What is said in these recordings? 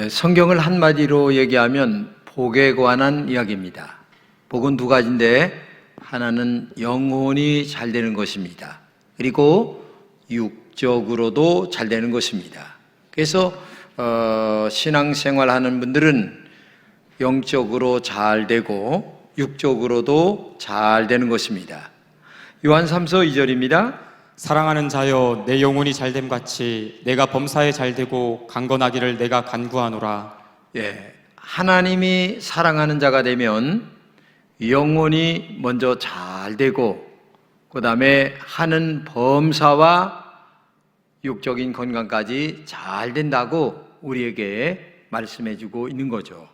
성경을 한마디로 얘기하면 복에 관한 이야기입니다. 복은 두 가지인데 하나는 영혼이 잘 되는 것입니다. 그리고 육적으로도 잘 되는 것입니다. 그래서 신앙생활 하는 분들은 영적으로 잘 되고 육적으로도 잘 되는 것입니다. 요한 3서 2절입니다. 사랑하는 자여, 내 영혼이 잘됨 같이 내가 범사에 잘되고 강건하기를 내가 간구하노라. 하나님이 사랑하는 자가 되면 영혼이 먼저 잘 되고 그 다음에 하는 범사와 육적인 건강까지 잘 된다고 우리에게 말씀해 주고 있는 거죠.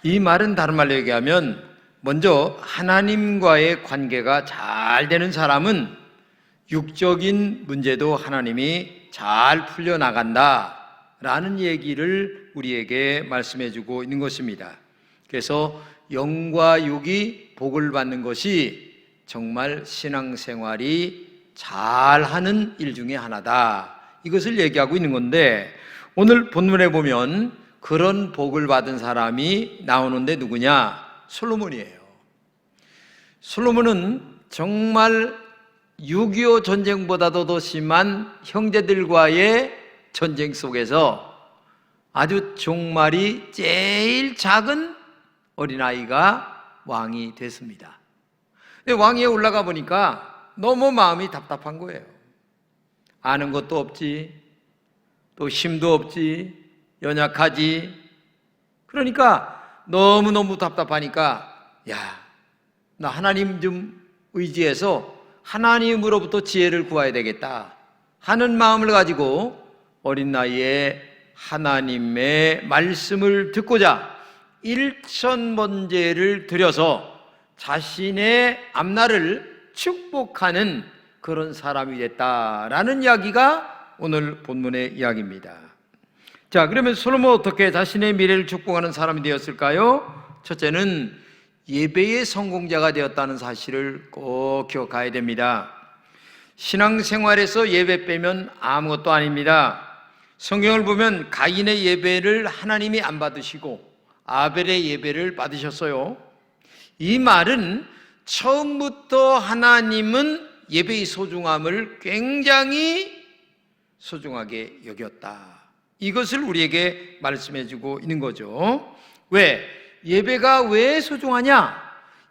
이 말은 다른 말로 얘기하면 먼저 하나님과의 관계가 잘 되는 사람은 육적인 문제도 하나님이 잘 풀려나간다 라는 얘기를 우리에게 말씀해 주고 있는 것입니다. 그래서 영과 육이 복을 받는 것이 정말 신앙생활이 잘하는 일 중에 하나다, 이것을 얘기하고 있는 건데, 오늘 본문에 보면 그런 복을 받은 사람이 나오는데 누구냐? 솔로몬이에요. 솔로몬은 정말 6.25 전쟁보다도 더 심한 형제들과의 전쟁 속에서 아주 종말이 제일 작은 어린아이가 왕이 됐습니다. 근데 왕위에 올라가 보니까 너무 마음이 답답한 거예요. 아는 것도 없지, 또 힘도 없지, 연약하지. 그러니까 너무너무 답답하니까 나 하나님 좀 의지해서 하나님으로부터 지혜를 구해야 되겠다 하는 마음을 가지고 어린 나이에 하나님의 말씀을 듣고자 1,000번제를 드려서 자신의 앞날을 축복하는 그런 사람이 됐다라는 이야기가 오늘 본문의 이야기입니다. 자, 그러면 솔로몬은 어떻게 자신의 미래를 축복하는 사람이 되었을까요? 첫째는 예배의 성공자가 되었다는 사실을 꼭 기억해야 됩니다. 신앙생활에서 예배 빼면 아무것도 아닙니다. 성경을 보면 가인의 예배를 하나님이 안 받으시고 아벨의 예배를 받으셨어요. 이 말은 처음부터 하나님은 예배의 소중함을 굉장히 소중하게 여겼다, 이것을 우리에게 말씀해 주고 있는 거죠. 왜? 예배가 왜 소중하냐?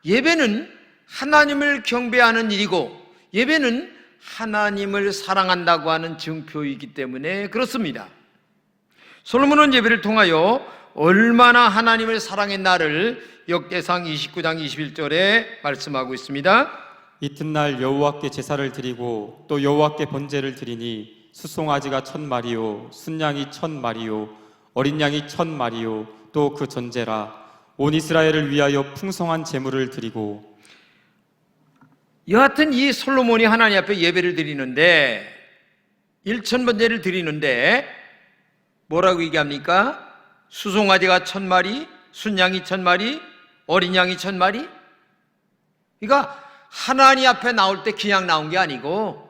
예배는 하나님을 경배하는 일이고 예배는 하나님을 사랑한다고 하는 증표이기 때문에 그렇습니다. 솔로몬은 예배를 통하여 얼마나 하나님을 사랑했나를 역대상 29장 21절에 말씀하고 있습니다. 이튿날 여호와께 제사를 드리고 또 여호와께 번제를 드리니 수송아지가 1,000마리요 순양이 1,000마리요 어린 양이 1,000마리요 또 그 전제라. 온 이스라엘을 위하여 풍성한 제물을 드리고. 여하튼 이 솔로몬이 하나님 앞에 예배를 드리는데 1,000번제를 드리는데 뭐라고 얘기합니까? 수송아지가 1,000마리, 순양이 1,000마리, 어린 양이 1,000마리. 그러니까 하나님 앞에 나올 때 그냥 나온 게 아니고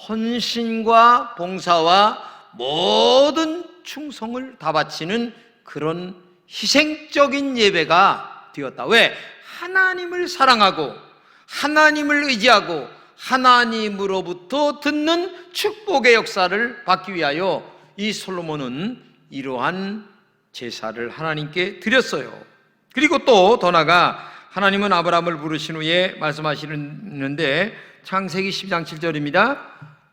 헌신과 봉사와 모든 충성을 다 바치는 그런 희생적인 예배가 되었다. 왜? 하나님을 사랑하고 하나님을 의지하고 하나님으로부터 듣는 축복의 역사를 받기 위하여 이 솔로몬은 이러한 제사를 하나님께 드렸어요. 그리고 또 더 나아가 하나님은 아브라함을 부르신 후에 말씀하시는데 창세기 10장 7절입니다.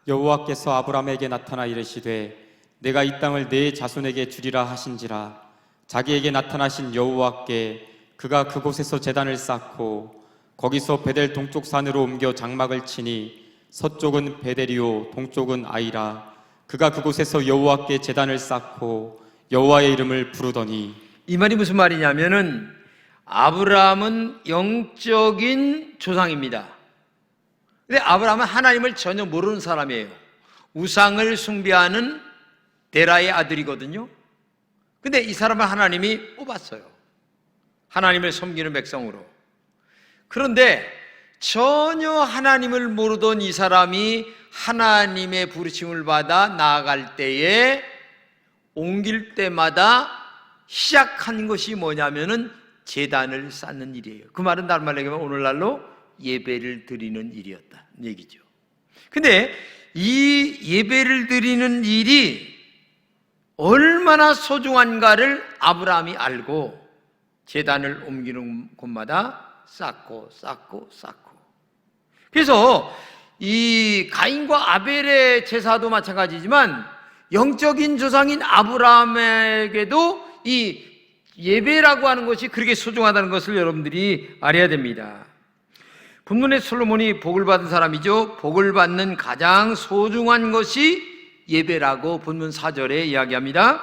여호와께서 아브라함에게 나타나 이르시되 내가 이 땅을 네 자손에게 주리라 하신지라. 자기에게 나타나신 여호와께 그가 그곳에서 제단을 쌓고 거기서 베델 동쪽 산으로 옮겨 장막을 치니 서쪽은 베델이요 동쪽은 아이라. 그가 그곳에서 여호와께 제단을 쌓고 여호와의 이름을 부르더니. 이 말이 무슨 말이냐면은 아브라함은 영적인 조상입니다. 근데 아브라함은 하나님을 전혀 모르는 사람이에요. 우상을 숭배하는 데라의 아들이거든요. 근데 이 사람을 하나님이 뽑았어요. 하나님을 섬기는 백성으로. 그런데 전혀 하나님을 모르던 이 사람이 하나님의 부르심을 받아 나아갈 때에 옮길 때마다 시작한 것이 뭐냐면은 제단을 쌓는 일이에요. 그 말은 다른 말로 얘기하면 오늘날로 예배를 드리는 일이었다 얘기죠. 근데 이 예배를 드리는 일이 얼마나 소중한가를 아브라함이 알고 제단을 옮기는 곳마다 쌓고 그래서 이 가인과 아벨의 제사도 마찬가지지만 영적인 조상인 아브라함에게도 이 예배라고 하는 것이 그렇게 소중하다는 것을 여러분들이 알아야 됩니다. 본문의 솔로몬이 복을 받은 사람이죠. 복을 받는 가장 소중한 것이 예배라고 본문 4절에 이야기합니다.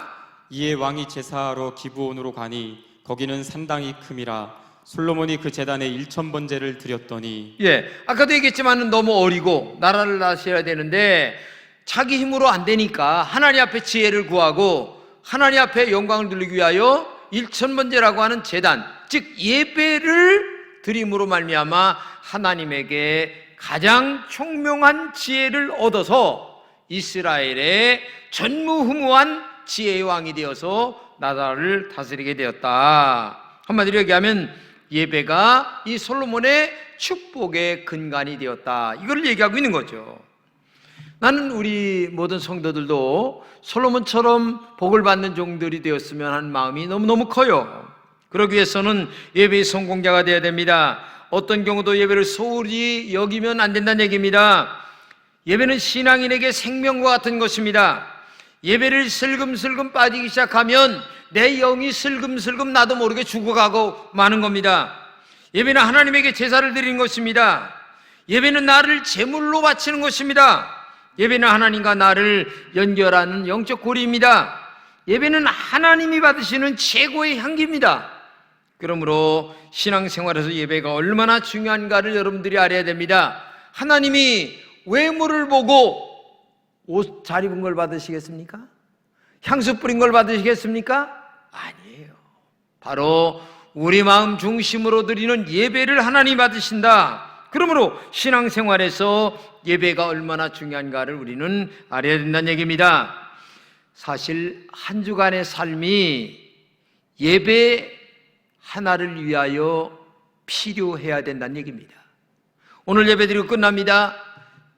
이에 왕이 제사하러 기브온으로 가니 거기는 산당이 큼이라 솔로몬이 그 제단에 1000번제를 드렸더니 아까도 얘기했지만 너무 어리고 나라를 다스려야 되는데 자기 힘으로 안 되니까 하나님 앞에 지혜를 구하고 하나님 앞에 영광을 돌리기 위하여 1000번제라고 하는 제단, 즉 예배를 드림으로 말미암아 하나님에게 가장 총명한 지혜를 얻어서 이스라엘의 전무후무한 지혜의 왕이 되어서 나라를 다스리게 되었다. 한마디로 얘기하면 예배가 이 솔로몬의 축복의 근간이 되었다, 이걸 얘기하고 있는 거죠. 나는 우리 모든 성도들도 솔로몬처럼 복을 받는 종들이 되었으면 하는 마음이 너무너무 커요. 그러기 위해서는 예배의 성공자가 되어야 됩니다. 어떤 경우도 예배를 소홀히 여기면 안 된다는 얘기입니다. 예배는 신앙인에게 생명과 같은 것입니다. 예배를 슬금슬금 빠지기 시작하면 내 영이 슬금슬금 나도 모르게 죽어가고 마는 겁니다. 예배는 하나님에게 제사를 드리는 것입니다. 예배는 나를 제물로 바치는 것입니다. 예배는 하나님과 나를 연결하는 영적 고리입니다. 예배는 하나님이 받으시는 최고의 향기입니다. 그러므로 신앙생활에서 예배가 얼마나 중요한가를 여러분들이 알아야 됩니다. 하나님이 외모를 보고 옷 잘 입은 걸 받으시겠습니까? 향수 뿌린 걸 받으시겠습니까? 아니에요. 바로 우리 마음 중심으로 드리는 예배를 하나님이 받으신다. 그러므로 신앙생활에서 예배가 얼마나 중요한가를 우리는 알아야 된다는 얘기입니다. 사실 한 주간의 삶이 예배 하나를 위하여 필요해야 된다는 얘기입니다. 오늘 예배드리고 끝납니다.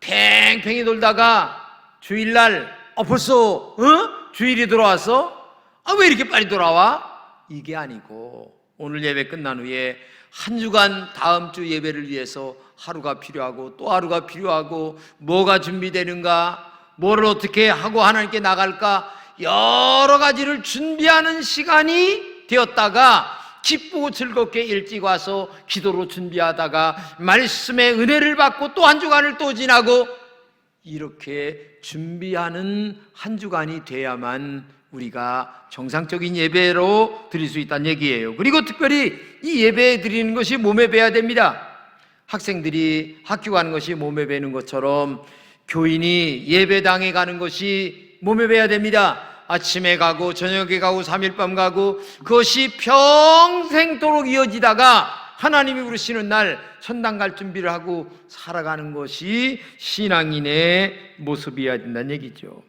팽팽히 돌다가 주일날 벌써 주일이 돌아왔어? 왜 이렇게 빨리 돌아와? 이게 아니고 오늘 예배 끝난 후에 한 주간 다음 주 예배를 위해서 하루가 필요하고 또 하루가 필요하고 뭐가 준비되는가, 뭐를 어떻게 하고 하나님께 나갈까, 여러 가지를 준비하는 시간이 되었다가 기쁘고 즐겁게 일찍 와서 기도로 준비하다가 말씀의 은혜를 받고 또 한 주간을 또 지나고 이렇게 준비하는 한 주간이 돼야만 우리가 정상적인 예배로 드릴 수 있다는 얘기예요. 그리고 특별히 이 예배 드리는 것이 몸에 배야 됩니다. 학생들이 학교 가는 것이 몸에 배는 것처럼 교인이 예배당에 가는 것이 몸에 배야 됩니다. 아침에 가고 저녁에 가고 3일 밤 가고 그것이 평생도록 이어지다가 하나님이 부르시는 날 천당 갈 준비를 하고 살아가는 것이 신앙인의 모습이어야 된다는 얘기죠.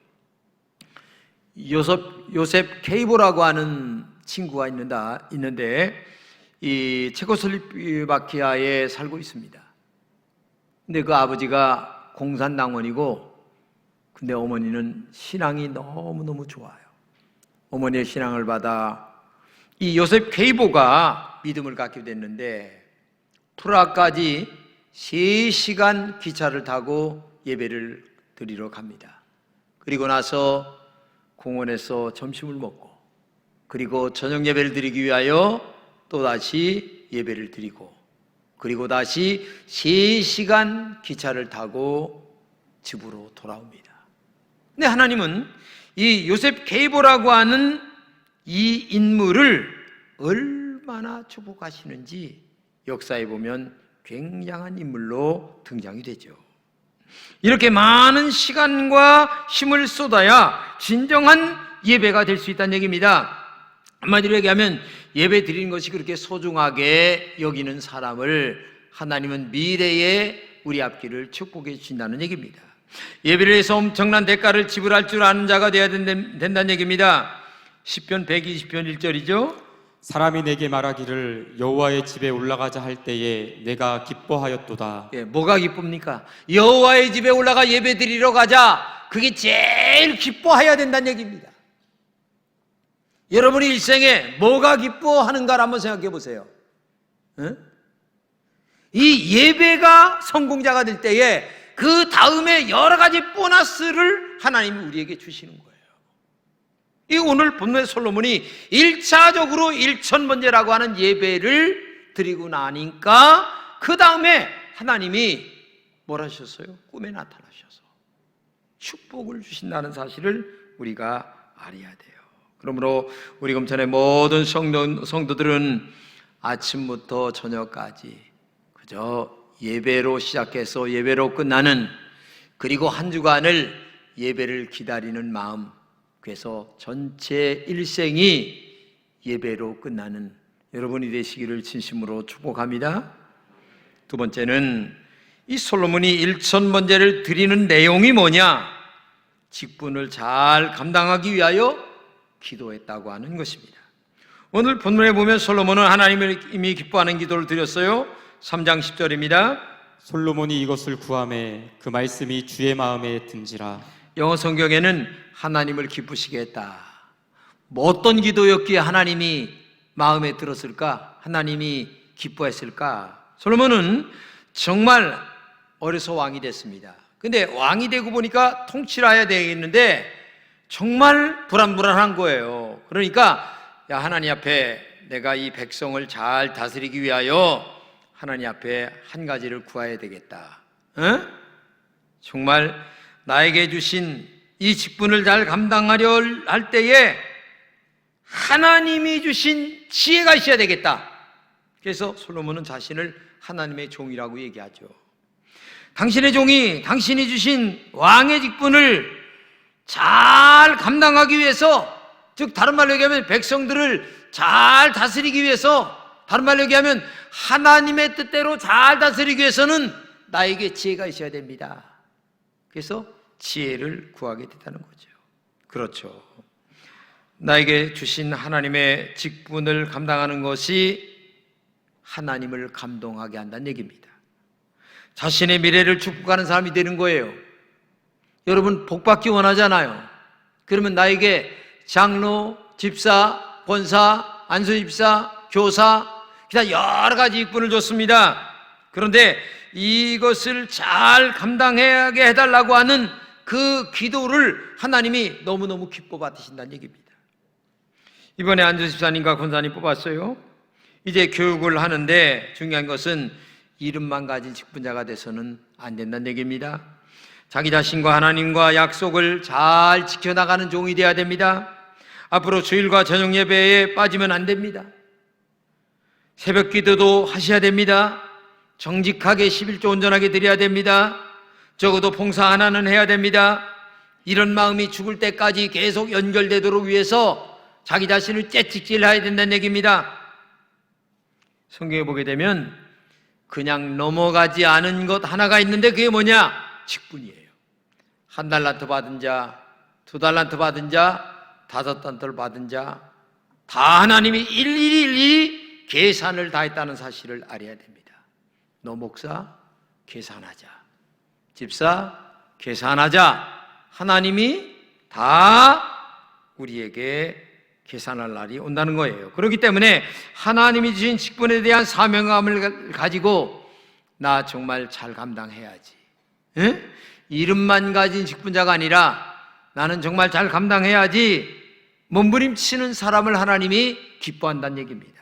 요셉 케이보라고 하는 친구가 있는데 이 체코슬로바키아에 살고 있습니다. 근데 그 아버지가 공산당원이고 근데 어머니는 신앙이 너무너무 좋아요. 어머니의 신앙을 받아 이 요셉 케이보가 믿음을 갖게 됐는데 프라하까지 3시간 기차를 타고 예배를 드리러 갑니다. 그리고 나서 공원에서 점심을 먹고 그리고 저녁 예배를 드리기 위하여 또다시 예배를 드리고 그리고 다시 3시간 기차를 타고 집으로 돌아옵니다. 근데 하나님은 이 요셉 케이보라고 하는 이 인물을 얼마나 축복하시는지 역사에 보면 굉장한 인물로 등장이 되죠. 이렇게 많은 시간과 힘을 쏟아야 진정한 예배가 될 수 있다는 얘기입니다. 한마디로 얘기하면 예배 드리는 것이 그렇게 소중하게 여기는 사람을 하나님은 미래에 우리 앞길을 축복해 주신다는 얘기입니다. 예배를 해서 엄청난 대가를 지불할 줄 아는 자가 되어야 된다는 얘기입니다. 시편 120편 1절이죠. 사람이 내게 말하기를 여호와의 집에 올라가자 할 때에 내가 기뻐하였도다. 예, 뭐가 기쁩니까? 여호와의 집에 올라가 예배드리러 가자. 그게 제일 기뻐해야 된다는 얘기입니다. 여러분이 일생에 뭐가 기뻐하는가를 한번 생각해 보세요. 응? 이 예배가 성공자가 될 때에 그 다음에 여러 가지 보너스를 하나님이 우리에게 주시는 거예요. 이 오늘 본문의 솔로몬이 1차적으로 1000번제라고 하는 예배를 드리고 나니까 그 다음에 하나님이 뭘 하셨어요? 꿈에 나타나셔서 축복을 주신다는 사실을 우리가 알아야 돼요. 그러므로 우리 금천의 모든 성도들은 아침부터 저녁까지 그저 예배로 시작해서 예배로 끝나는, 그리고 한 주간을 예배를 기다리는 마음, 그래서 전체 일생이 예배로 끝나는 여러분이 되시기를 진심으로 축복합니다. 두 번째는 이 솔로몬이 1000번제를 드리는 내용이 뭐냐? 직분을 잘 감당하기 위하여 기도했다고 하는 것입니다. 오늘 본문에 보면 솔로몬은 하나님을 이미 기뻐하는 기도를 드렸어요. 3장 10절입니다. 솔로몬이 이것을 구하매 그 말씀이 주의 마음에 든지라. 영어 성경에는 하나님을 기쁘시게 했다. 뭐 어떤 기도였기에 하나님이 마음에 들었을까? 하나님이 기뻐했을까? 솔로몬은 정말 어려서 왕이 됐습니다. 근데 왕이 되고 보니까 통치를 해야 되겠는데 정말 불안불안한 거예요. 그러니까 야, 하나님 앞에 내가 이 백성을 잘 다스리기 위하여 하나님 앞에 한 가지를 구해야 되겠다. 정말 나에게 주신 이 직분을 잘 감당하려 할 때에 하나님이 주신 지혜가 있어야 되겠다. 그래서 솔로몬은 자신을 하나님의 종이라고 얘기하죠. 당신의 종이 당신이 주신 왕의 직분을 잘 감당하기 위해서, 즉 다른 말로 얘기하면 백성들을 잘 다스리기 위해서, 다른 말로 얘기하면 하나님의 뜻대로 잘 다스리기 위해서는 나에게 지혜가 있어야 됩니다. 그래서 지혜를 구하게 됐다는 거죠. 그렇죠. 나에게 주신 하나님의 직분을 감당하는 것이 하나님을 감동하게 한다는 얘기입니다. 자신의 미래를 축복하는 사람이 되는 거예요. 여러분 복받기 원하잖아요. 그러면 나에게 장로, 집사, 권사, 안수집사, 교사, 기타 여러 가지 직분을 줬습니다. 그런데 이것을 잘 감당하게 해달라고 하는 그 기도를 하나님이 너무너무 기뻐 받으신다는 얘기입니다. 이번에 안수집사님과 권사님 뽑았어요. 이제 교육을 하는데 중요한 것은 이름만 가진 직분자가 돼서는 안 된다는 얘기입니다. 자기 자신과 하나님과 약속을 잘 지켜나가는 종이 되어야 됩니다. 앞으로 주일과 저녁 예배에 빠지면 안 됩니다. 새벽 기도도 하셔야 됩니다. 정직하게 11조 온전하게 드려야 됩니다. 적어도 봉사 하나는 해야 됩니다. 이런 마음이 죽을 때까지 계속 연결되도록 위해서 자기 자신을 채찍질해야 된다는 얘기입니다. 성경에 보게 되면 그냥 넘어가지 않은 것 하나가 있는데 그게 뭐냐? 직분이에요. 1달란트 받은 자, 2달란트 받은 자, 5달란트를 받은 자, 다 하나님이 일일이 계산을 다 했다는 사실을 알아야 됩니다. 너 목사 계산하자, 집사 계산하자. 하나님이 다 우리에게 계산할 날이 온다는 거예요. 그렇기 때문에 하나님이 주신 직분에 대한 사명감을 가지고 나 정말 잘 감당해야지. 이름만 가진 직분자가 아니라 나는 정말 잘 감당해야지 몸부림치는 사람을 하나님이 기뻐한다는 얘기입니다.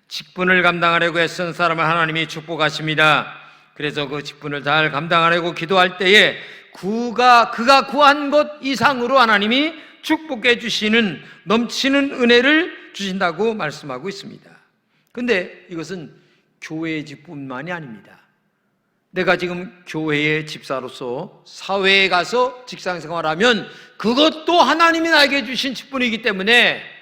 직분을 감당하려고 애쓴 사람을 하나님이 축복하십니다. 그래서 그 직분을 잘 감당하려고 기도할 때에 그가 구한 것 이상으로 하나님이 축복해 주시는 넘치는 은혜를 주신다고 말씀하고 있습니다. 근데 이것은 교회의 직분만이 아닙니다. 내가 지금 교회의 집사로서 사회에 가서 직장생활하면 그것도 하나님이 나에게 주신 직분이기 때문에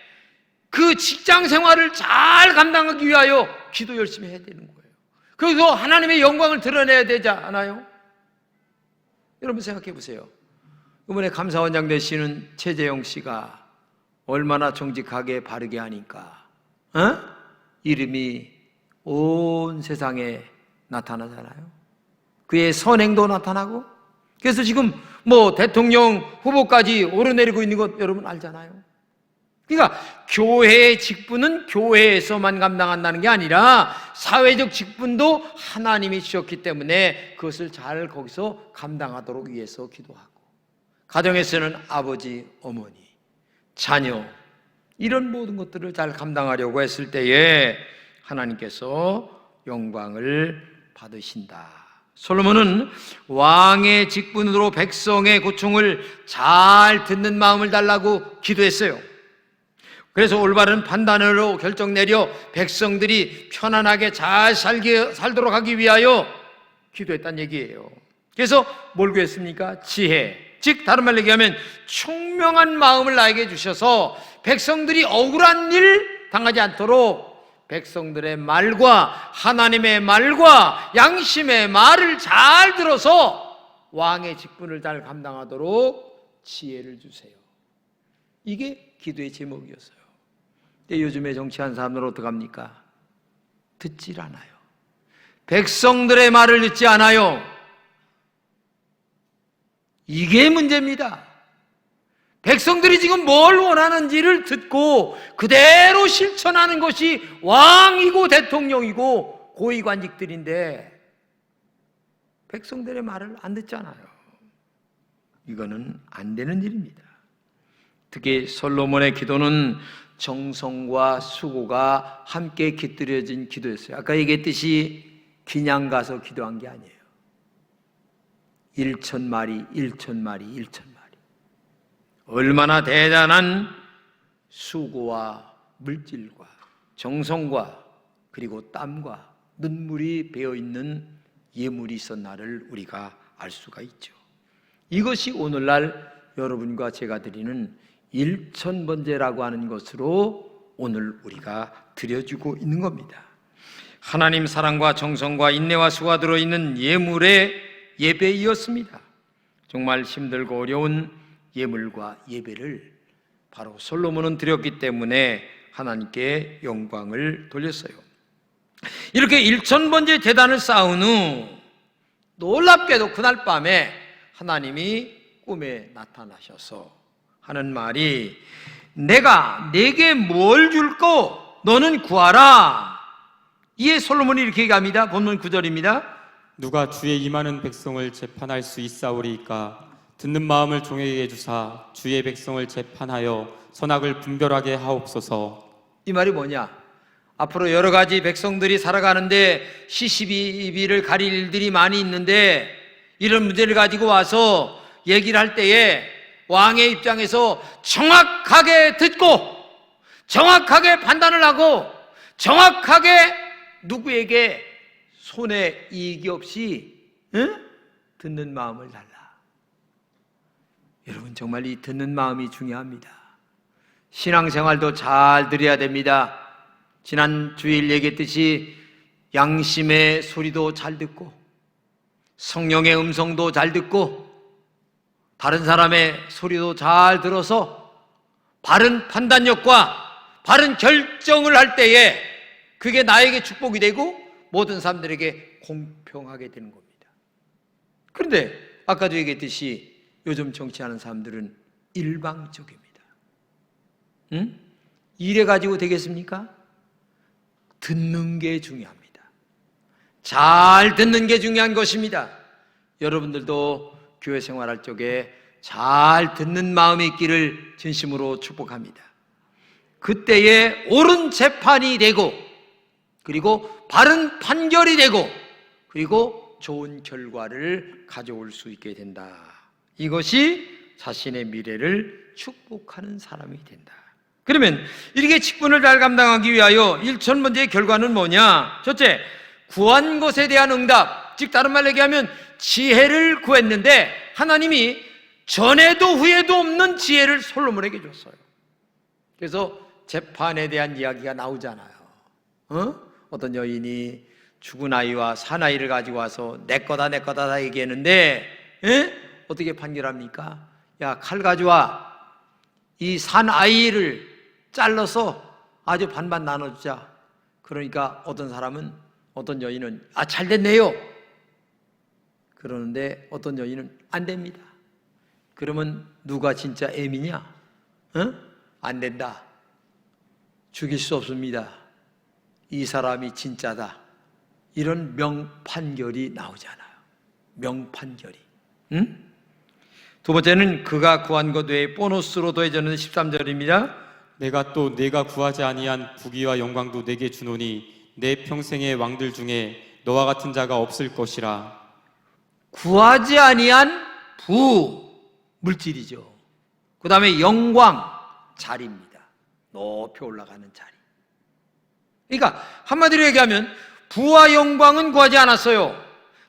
그 직장생활을 잘 감당하기 위하여 기도 열심히 해야 되는 거예요. 그래서 하나님의 영광을 드러내야 되지 않아요? 여러분 생각해 보세요. 이번에 감사원장 되시는 최재영 씨가 얼마나 정직하게 바르게 하니까 이름이 온 세상에 나타나잖아요. 그의 선행도 나타나고. 그래서 지금 뭐 대통령 후보까지 오르내리고 있는 것 여러분 알잖아요. 그러니까 교회의 직분은 교회에서만 감당한다는 게 아니라 사회적 직분도 하나님이 주셨기 때문에 그것을 잘 거기서 감당하도록 위해서 기도하고, 가정에서는 아버지, 어머니, 자녀, 이런 모든 것들을 잘 감당하려고 했을 때에 하나님께서 영광을 받으신다. 솔로몬은 왕의 직분으로 백성의 고충을 잘 듣는 마음을 달라고 기도했어요. 그래서 올바른 판단으로 결정 내려 백성들이 편안하게 잘 살도록 하기 위하여 기도했다는 얘기예요. 그래서 뭘 구했습니까? 지혜, 즉 다른 말로 얘기하면 총명한 마음을 나에게 주셔서 백성들이 억울한 일 당하지 않도록 백성들의 말과 하나님의 말과 양심의 말을 잘 들어서 왕의 직분을 잘 감당하도록 지혜를 주세요. 이게 기도의 제목이었어요. 근데 요즘에 정치하는 사람들은 어떡합니까? 듣질 않아요. 백성들의 말을 듣지 않아요. 이게 문제입니다. 백성들이 지금 뭘 원하는지를 듣고 그대로 실천하는 것이 왕이고 대통령이고 고위관직들인데 백성들의 말을 안 듣잖아요. 이거는 안 되는 일입니다. 특히 솔로몬의 기도는 정성과 수고가 함께 깃들여진 기도였어요. 아까 얘기했듯이 그냥 가서 기도한 게 아니에요. 1,000마리, 1,000마리, 1,000마리. 얼마나 대단한 수고와 물질과 정성과 그리고 땀과 눈물이 배어있는 예물이 있었나를 우리가 알 수가 있죠. 이것이 오늘날 여러분과 제가 드리는 1,000번제라고 하는 것으로 오늘 우리가 드려주고 있는 겁니다. 하나님 사랑과 정성과 인내와 수고가 들어있는 예물의 예배이었습니다. 정말 힘들고 어려운 예물과 예배를 바로 솔로몬은 드렸기 때문에 하나님께 영광을 돌렸어요. 이렇게 1,000번째 제단을 쌓은 후 놀랍게도 그날 밤에 하나님이 꿈에 나타나셔서 하는 말이, 내가 내게 뭘 줄고 너는 구하라. 이에 솔로몬이 이렇게 얘기합니다. 본문 9절입니다. 누가 주의 임하는 백성을 재판할 수 있사오리이까? 듣는 마음을 종에게 주사 주의 백성을 재판하여 선악을 분별하게 하옵소서. 이 말이 뭐냐? 앞으로 여러 가지 백성들이 살아가는데 시시비비를 가릴 일들이 많이 있는데 이런 문제를 가지고 와서 얘기를 할 때에 왕의 입장에서 정확하게 듣고 정확하게 판단을 하고 정확하게 누구에게 손해 이익이 없이 듣는 마음을 달라. 여러분, 정말 이 듣는 마음이 중요합니다. 신앙생활도 잘 드려야 됩니다. 지난 주일 얘기했듯이 양심의 소리도 잘 듣고 성령의 음성도 잘 듣고 다른 사람의 소리도 잘 들어서 바른 판단력과 바른 결정을 할 때에 그게 나에게 축복이 되고 모든 사람들에게 공평하게 되는 겁니다. 그런데 아까도 얘기했듯이 요즘 정치하는 사람들은 일방적입니다. 이래 가지고 되겠습니까? 듣는 게 중요합니다. 잘 듣는 게 중요한 것입니다. 여러분들도 교회 생활할 적에 잘 듣는 마음이 있기를 진심으로 축복합니다. 그때에 옳은 재판이 되고 그리고 바른 판결이 되고 그리고 좋은 결과를 가져올 수 있게 된다. 이것이 자신의 미래를 축복하는 사람이 된다. 그러면 이렇게 직분을 잘 감당하기 위하여 1,000번째의 결과는 뭐냐? 첫째, 구한 것에 대한 응답, 즉 다른 말로 얘기하면 지혜를 구했는데 하나님이 전에도 후에도 없는 지혜를 솔로몬에게 줬어요. 그래서 재판에 대한 이야기가 나오잖아요. 어떤 여인이 죽은 아이와 산 아이를 가지고 와서 내 거다 내 거다 다 얘기했는데 어떻게 판결합니까? 야, 칼 가져와. 이 산 아이를 잘라서 아주 반반 나눠주자. 그러니까 어떤 사람은, 어떤 여인은 잘 됐네요 그러는데 어떤 여인은 안 됩니다. 그러면 누가 진짜 애미냐? 안 된다. 죽일 수 없습니다. 이 사람이 진짜다. 이런 명판결이 나오잖아요. 명판결이. 두 번째는 그가 구한 것 외에 보너스로 더해져는 13절입니다. 내가 구하지 아니한 부귀와 영광도 내게 주노니 내 평생의 왕들 중에 너와 같은 자가 없을 것이라. 구하지 아니한 부, 물질이죠. 그 다음에 영광, 자리입니다. 높이 올라가는 자리. 그러니까 한마디로 얘기하면 부와 영광은 구하지 않았어요.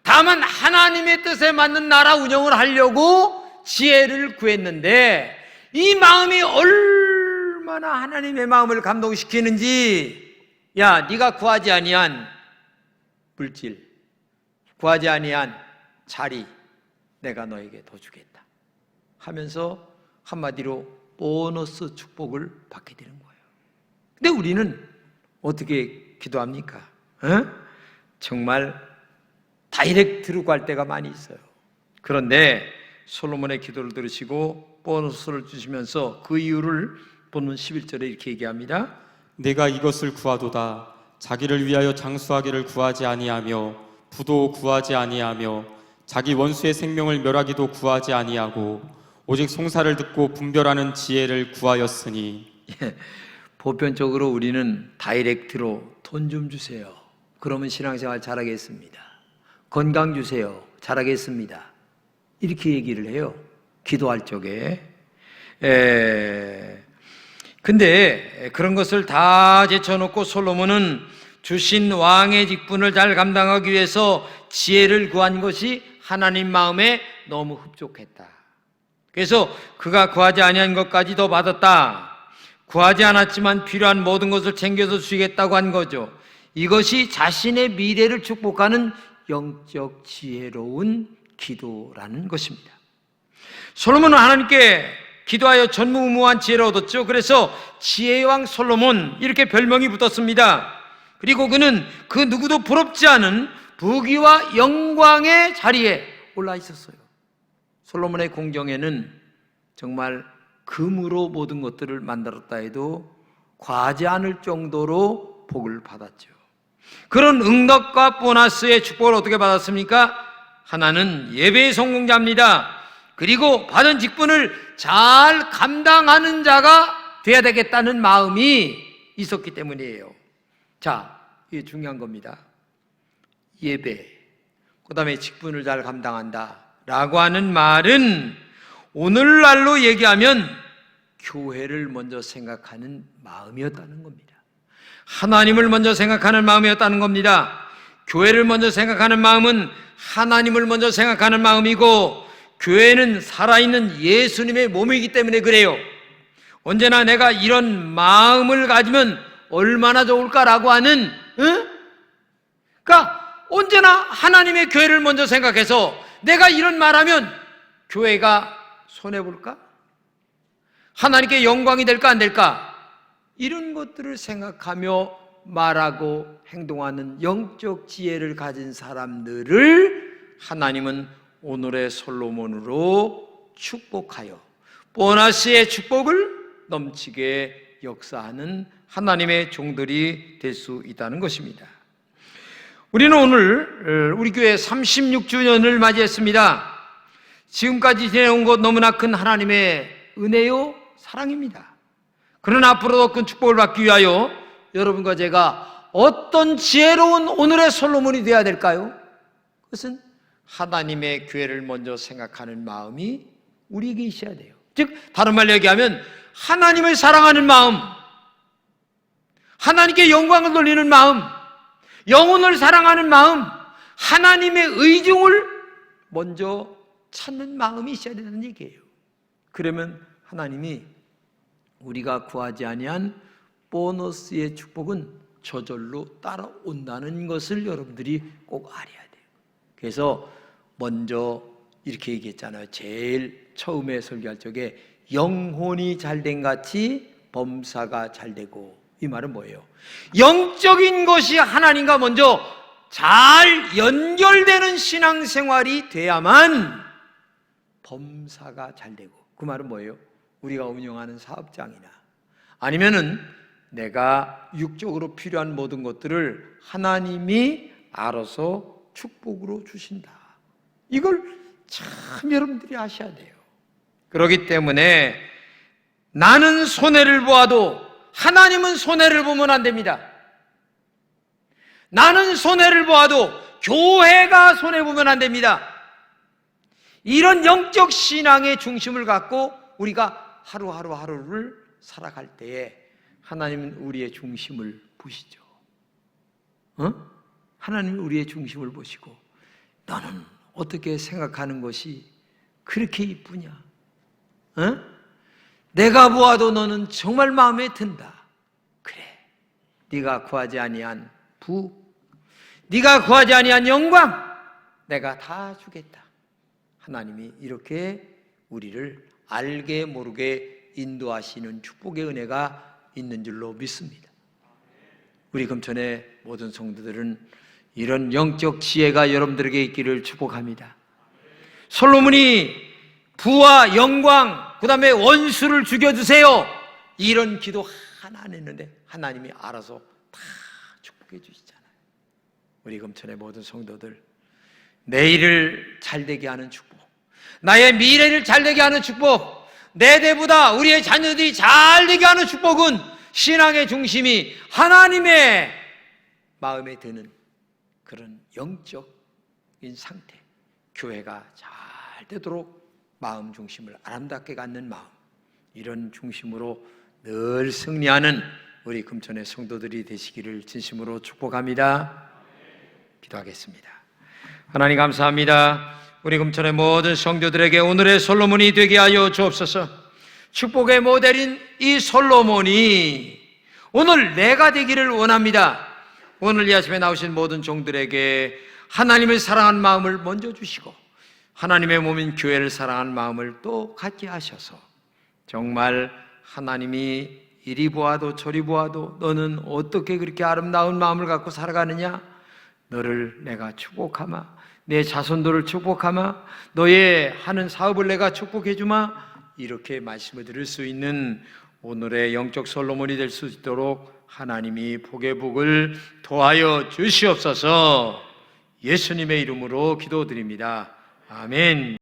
다만 하나님의 뜻에 맞는 나라 운영을 하려고 지혜를 구했는데, 이 마음이 얼마나 하나님의 마음을 감동시키는지, 야, 네가 구하지 아니한 물질, 구하지 아니한 자리, 내가 너에게 더 주겠다 하면서 한마디로 보너스 축복을 받게 되는 거예요. 근데 우리는 어떻게 기도합니까? 정말 다이렉트로 갈 때가 많이 있어요. 그런데 솔로몬의 기도를 들으시고 보너스를 주시면서 그 이유를 본문 11절에 이렇게 얘기합니다. 내가 이것을 구하도다. 자기를 위하여 장수하기를 구하지 아니하며 부도 구하지 아니하며 자기 원수의 생명을 멸하기도 구하지 아니하고 오직 송사를 듣고 분별하는 지혜를 구하였으니. 보편적으로 우리는 다이렉트로 돈 좀 주세요. 그러면 신앙생활 잘하겠습니다. 건강 주세요. 잘하겠습니다. 이렇게 얘기를 해요. 기도할 적에. 근데 그런 것을 다 제쳐놓고 솔로몬은 주신 왕의 직분을 잘 감당하기 위해서 지혜를 구한 것이 하나님 마음에 너무 흡족했다. 그래서 그가 구하지 아니한 것까지 더 받았다. 구하지 않았지만 필요한 모든 것을 챙겨서 주시겠다고 한 거죠. 이것이 자신의 미래를 축복하는 영적 지혜로운 기도라는 것입니다. 솔로몬은 하나님께 기도하여 전무후무한 지혜를 얻었죠. 그래서 지혜의 왕 솔로몬, 이렇게 별명이 붙었습니다. 그리고 그는 그 누구도 부럽지 않은 부귀와 영광의 자리에 올라 있었어요. 솔로몬의 궁정에는 정말 금으로 모든 것들을 만들었다 해도 과하지 않을 정도로 복을 받았죠. 그런 응덕과 보너스의 축복을 어떻게 받았습니까? 하나는 예배의 성공자입니다. 그리고 받은 직분을 잘 감당하는 자가 돼야 되겠다는 마음이 있었기 때문이에요. 자, 이게 중요한 겁니다. 예배, 그 다음에 직분을 잘 감당한다 라고 하는 말은 오늘날로 얘기하면 교회를 먼저 생각하는 마음이었다는 겁니다. 하나님을 먼저 생각하는 마음이었다는 겁니다. 교회를 먼저 생각하는 마음은 하나님을 먼저 생각하는 마음이고, 교회는 살아있는 예수님의 몸이기 때문에 그래요. 언제나 내가 이런 마음을 가지면 얼마나 좋을까라고 하는, 그러니까 언제나 하나님의 교회를 먼저 생각해서 내가 이런 말하면 교회가 손해볼까? 하나님께 영광이 될까 안 될까? 이런 것들을 생각하며 말하고 행동하는 영적 지혜를 가진 사람들을 하나님은 오늘의 솔로몬으로 축복하여 보너스의 축복을 넘치게 역사하는 하나님의 종들이 될 수 있다는 것입니다. 우리는 오늘 우리 교회 36주년을 맞이했습니다. 지금까지 지내온 것 너무나 큰 하나님의 은혜요 사랑입니다. 그러나 앞으로도 큰 축복을 받기 위하여 여러분과 제가 어떤 지혜로운 오늘의 솔로몬이 되어야 될까요? 그것은 하나님의 교회를 먼저 생각하는 마음이 우리에게 있어야 돼요. 즉 다른 말로 얘기하면 하나님을 사랑하는 마음, 하나님께 영광을 돌리는 마음, 영혼을 사랑하는 마음, 하나님의 의중을 먼저 찾는 마음이 있어야 된다는 얘기예요. 그러면 하나님이 우리가 구하지 아니한 보너스의 축복은 저절로 따라온다는 것을 여러분들이 꼭 알아야 돼요. 그래서 먼저 이렇게 얘기했잖아요. 제일 처음에 설교할 적에 영혼이 잘된 같이 범사가 잘되고. 이 말은 뭐예요? 영적인 것이 하나님과 먼저 잘 연결되는 신앙생활이 돼야만 범사가 잘되고. 그 말은 뭐예요? 우리가 운영하는 사업장이나 아니면은 내가 육적으로 필요한 모든 것들을 하나님이 알아서 축복으로 주신다. 이걸 참 여러분들이 아셔야 돼요. 그렇기 때문에 나는 손해를 보아도 하나님은 손해를 보면 안 됩니다. 나는 손해를 보아도 교회가 손해보면 안 됩니다. 이런 영적 신앙의 중심을 갖고 우리가 하루하루를 살아갈 때에 하나님은 우리의 중심을 보시죠. 하나님은 우리의 중심을 보시고 너는 어떻게 생각하는 것이 그렇게 이쁘냐? 내가 보아도 너는 정말 마음에 든다. 그래, 네가 구하지 아니한 부, 네가 구하지 아니한 영광 내가 다 주겠다. 하나님이 이렇게 우리를 알게 모르게 인도하시는 축복의 은혜가 있는 줄로 믿습니다. 우리 금천의 모든 성도들은 이런 영적 지혜가 여러분들에게 있기를 축복합니다. 솔로몬이 부와 영광, 그 다음에 원수를 죽여주세요, 이런 기도 하나 안 했는데 하나님이 알아서 다 축복해 주시잖아요. 우리 금천의 모든 성도들, 내일을 잘되게 하는 축복, 나의 미래를 잘되게 하는 축복, 내 대보다 우리의 자녀들이 잘되게 하는 축복은 신앙의 중심이 하나님의 마음에 드는 그런 영적인 상태, 교회가 잘 되도록 마음 중심을 아름답게 갖는 마음, 이런 중심으로 늘 승리하는 우리 금천의 성도들이 되시기를 진심으로 축복합니다. 기도하겠습니다. 하나님 감사합니다. 우리 금천의 모든 성도들에게 오늘의 솔로몬이 되게 하여 주옵소서. 축복의 모델인 이 솔로몬이 오늘 내가 되기를 원합니다. 오늘 이 아침에 나오신 모든 종들에게 하나님을 사랑하는 마음을 먼저 주시고 하나님의 몸인 교회를 사랑하는 마음을 또 갖게 하셔서 정말 하나님이 이리 보아도 저리 보아도 너는 어떻게 그렇게 아름다운 마음을 갖고 살아가느냐, 너를 내가 축복하마, 내 자손들을 축복하마, 너의 하는 사업을 내가 축복해 주마, 이렇게 말씀을 드릴 수 있는 오늘의 영적 솔로몬이 될 수 있도록 하나님이 복의 복을 더하여 주시옵소서. 예수님의 이름으로 기도드립니다. 아멘.